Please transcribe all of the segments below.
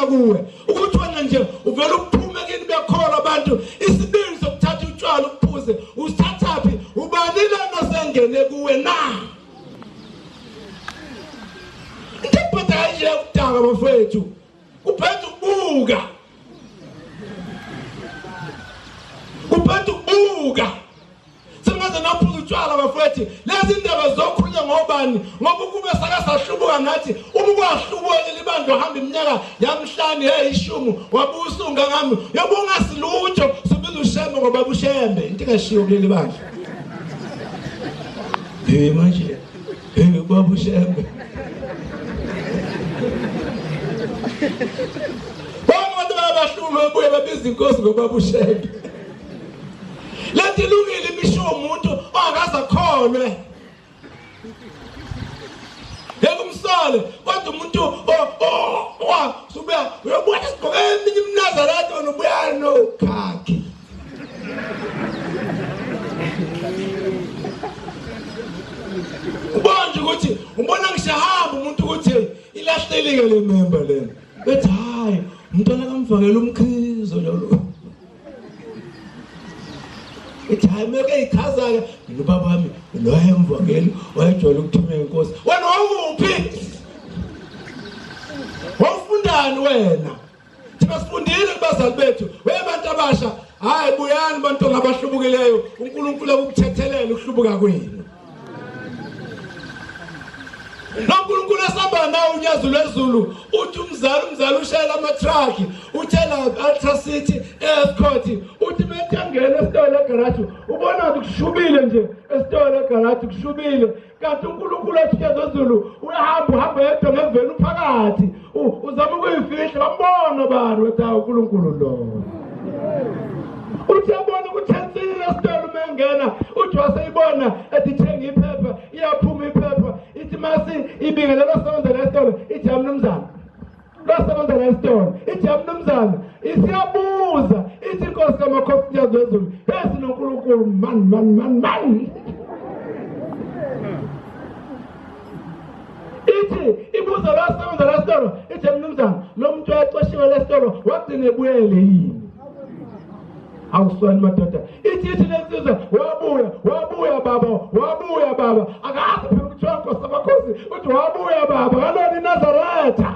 kuwe ukuthi wena nje uvela uphume kini bekhola abantu isibindi sokuthatha utshwala uphuze usithathaphi ubani lana sengene kuwe na intiphatha nje ukudanga bafethu kuphethe ukubuka sengaze naphuza utshwala bafethu lezi ndaba zokhulunywa ngobani ngoba kube sakasahlubuka ngathi uma kwahlubuka libandla hamba iminyaka yamhlanje eyishumi wabusunga ngami yoba ungasilutho sibiza ushembe ngoba bushembe into kashiyo kuleli bandla manje baba ushembe bonke abahlume buye babiza inkosi ngoba bushembe lethi lungile imisho umuntu ongakaze akholwe yekumsole kodwa umuntu subuya uyabona isigqoke eminye imnazarati onobuya nokhakhi ubonje ukuthi ubona ngishahamba umuntu ukuthi ilahlelike le member lena bethi hayi umntwana kamfakela umkhizo njalo hayi meke ikhaza-ke nobaba wami noyemvakeli wayejwayele ukuthumela inkosi wena wawuphi wawufundani wena thina sifundile kubazali bethu webantu abasha hayi buyani bantwana abahlubukileyo uNkulunkulu akukuthethelele ukuhlubuka kwenu noNkulunkulu asamba nawo unyazo lwezulu uthi umzali ushayela amatraki uthela Ultracity Escort uthi methangena esitolo egarage ubona ukuthi kushubile nje esitolo egarage kushubile kanti uNkulunkulu athikeza ezulu uhamba yedwa ngeveni uphakathi uzama ukuyifihla bambona bani wethi uNkulunkulu lo uthi abona ukuthi ensini esitolo mengena uthi waseyibona ethi thenga iphepha iyaphuma iphepha ithi masi ibingelela sebenza lesitolo ithi amnumzana lasebenza lesitolo ithi amnumzana isiyabuza ithi inkosi kamakhosi yazwezulu hesi noNkulunkulu man ithi ibuza lasebenza lesitolo ithi amnumzana lo muntu wayexoshiwe lesitolo wagcina ebuyele yini awuswani madoda ithi lensizwa wabuya baba akazi phela ukuthiwa nkosi amakhosi uthi wabuya baba kalona iNazaretha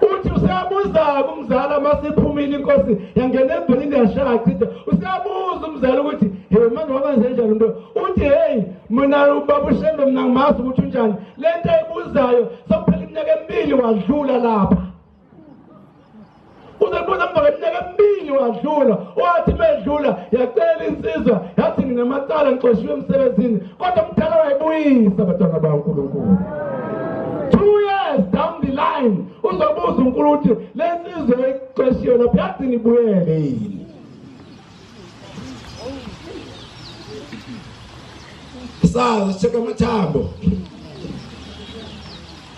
uthi useyabuza kumzala masiphumile inkosi yangena ebhilini yashaya chitha useyabuza umzala ukuthi hey manje wakwenze njani into uthi hey mina ubaba ushembe mina ngimazi ukuthi unjani lento ayibuzayo sokuphela iminyaka emibili wadlula lapha uzebuza mva iminyaka emibili wadlula wathi medlula yacela insizwa yathi nginamacala ngixoshiwe emsebenzini kodwa umdala wayibuyisa abantwana baNkulunkulu 2 years down the line uzobuza uNkulunkulu ukuthi lensizwa exoshiwe lapha yathi nibuyele yini sazi cheka amathambo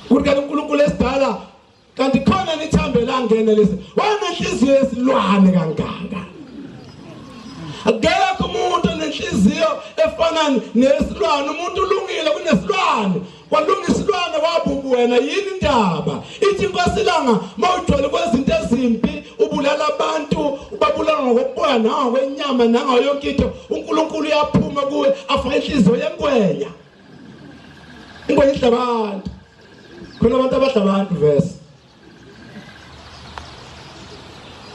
ukuthi uNkulunkulu esidala kanti khona nithambe la ngene lesi wanenhliziyo yesilwane kangaka akekho umuntu onenhliziyo efana nesilwane umuntu ulungile kunesilwane kwalunga isilwane wabubu wena yini indaba ithi inkosi langa mawujwayele kwezinto ezimpi ubulala abantu ubabulala ngokuboya nangokwenyama nangayo yonke into uNkulunkulu uyaphuma kuwe afaka inhliziyo yenkweya ingwenya idla abantu khona abantu abadla abantu verse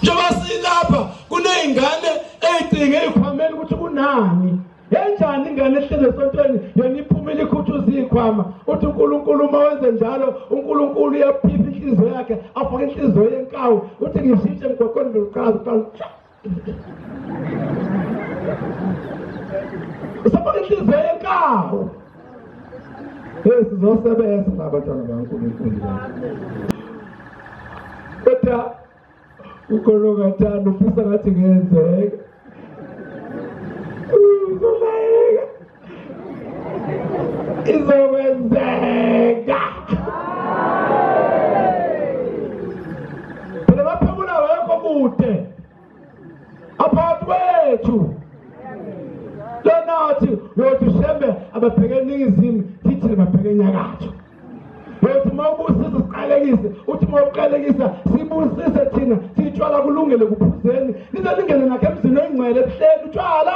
njengoba silapha kuneyingane eyidinge ezikhwameni ukuthi kunani yenjani ingane ehlele esontweni yena iphumile ikhuthuza izikhwama uthi uNkulunkulu uma wenze njalo uNkulunkulu uyaphipha inhliziyo yakhe afake inhliziyo yenkawu uthi ngishintshe emgwaqweni ngiqala usafake inhliziyo yenkawu sizosebenza nabantwana baNkulunkulu kodwa ukologa thando ufisa ngathi ngenzeka izowenzeka phela baphekula wekho kude aphathi wethu lonathi yothi shembe abapheke eningizimu thithi bapheke enyakatho yothi mawubusiza siqalekise uthi moqalekisa sibusise thina sitshwala kulungele kuphuzeni nize lingene nakhe emzini oyingcwele ebuhleli utshwala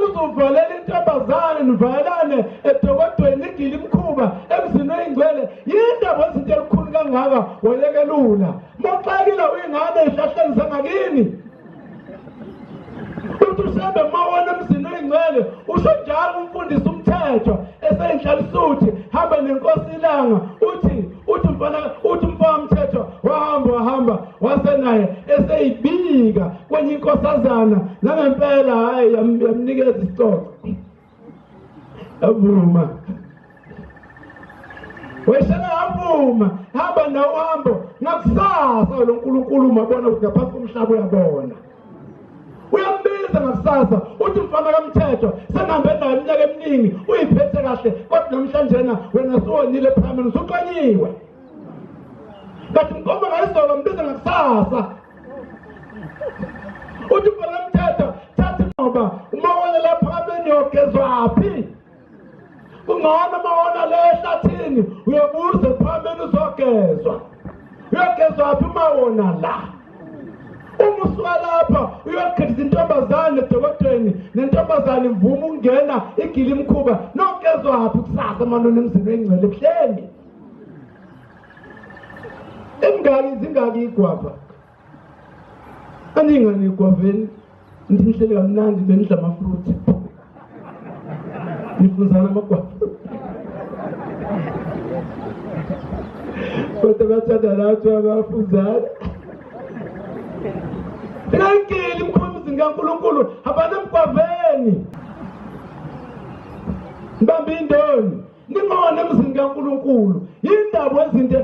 uzovalela intombazane nivalelane edokodweni igile imkhuba emzini oyingcwele yindaba izinto elikhulu kangaka walekelula moxakile uyingane ehlahleni zangakini usembe mawona emzini oyingcwele usho njalo umfundisi umthetho eseyinhlala uthi hamba nenkosi ilanga uthi mfana mthetho wahamba wasenaye eseyibika kwenye inkosazana nangempela hayi yamnikeza isixoxo avuma weshana avuma hamba nawo uhambo ngakusasa lo nkulunkulu mabona ngaphansi komhlaba uyabona uyambiza ngakusasa uthi mfana kamthetho sengihambe naye iminyaka eminingi uyiphethe kahle kodwa namhlanje wena suwonile phambili usuqanyiwe kathi mkhomba ngayizolo mbiza ngakusasa uthi mfana kamthetho thathi ngoba umawona lapha phambili yogezwaphi kungona mawona le ehlathini uyobuza phambili uyogezwaphi umawona la umusuka lapha uyokhetha intombazane edokodweni nentombazane ivuma ungena igile imkhuba nokezwaphi kusasa manoni emzini oyingcwele ebuhleni zingaki igwava aningani igwaveni nihlele kamnandi benidla amafruthi nifuzana amagwava kodwa bathanda nathi abafuzana Ngakeli imkhumbi kaNkulunkulu abana emgwaveni mbambe indoni ningona emzini kaNkulunkulu indaba ezinto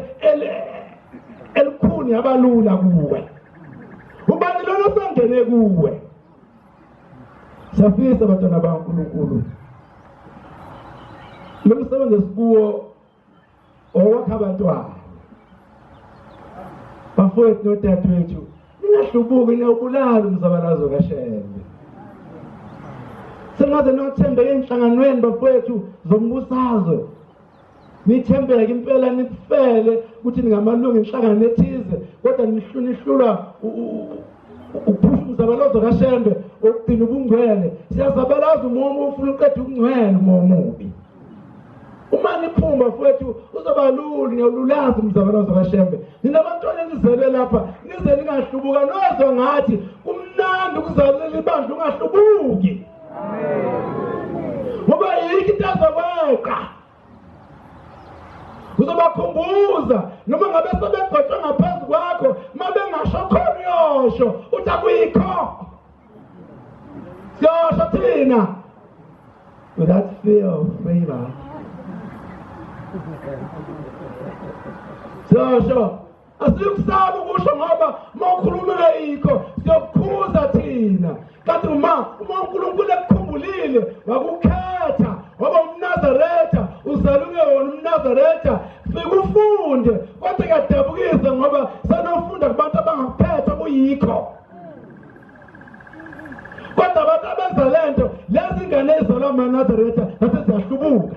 elikhuni yabalula kuwe ubani lona sangene kuwe safisa abantwana baNkulunkulu lo msebenzi esikuwo owakha abantwana bafowethu nodadewethu ningahlubuki niyobulala umzabalazo kaShembe sengaze nothembeke enhlanganweni bafowethu zombusazwe nithembeke impela nifele ukuthi ningamalungu enhlangano ethize kodwa nihlulwa ukuphusha umzabalazo kaShembe okugcina ubungcwele siyazabalaza umoya ufuna uqeda ukungcwela umoya omubi uma niphuma mfowethu uzobalula ngiyolulaza umzabalazo kaShembe ninabantwana enizele lapha nize ningahlubuka nozo ngathi kumnandi ukuzalela ibandla ungahlubuki ngoba yiki into azokweqa uzobakhumbuza noma ngabe sebegcotshwe ngaphezu kwakho mabengasho khona uyosho uthi akuyikho siyosho thina without fear of favor siyosho asikusaba ukusho ngoba mawukhulumela yikho siyokukhuza thina kanti uma uNkulunkulu ekukhumbulile wakukhetha waba umNazaretha uzalunge wona umNazaretha fika ufunde kodwa kuyadabukisa ngoba sanofunda kubantu abangaphethwa kuyikho kodwa abantu abenza lento lezi ngane ezalwa amaNazaretha naseziyahlubuka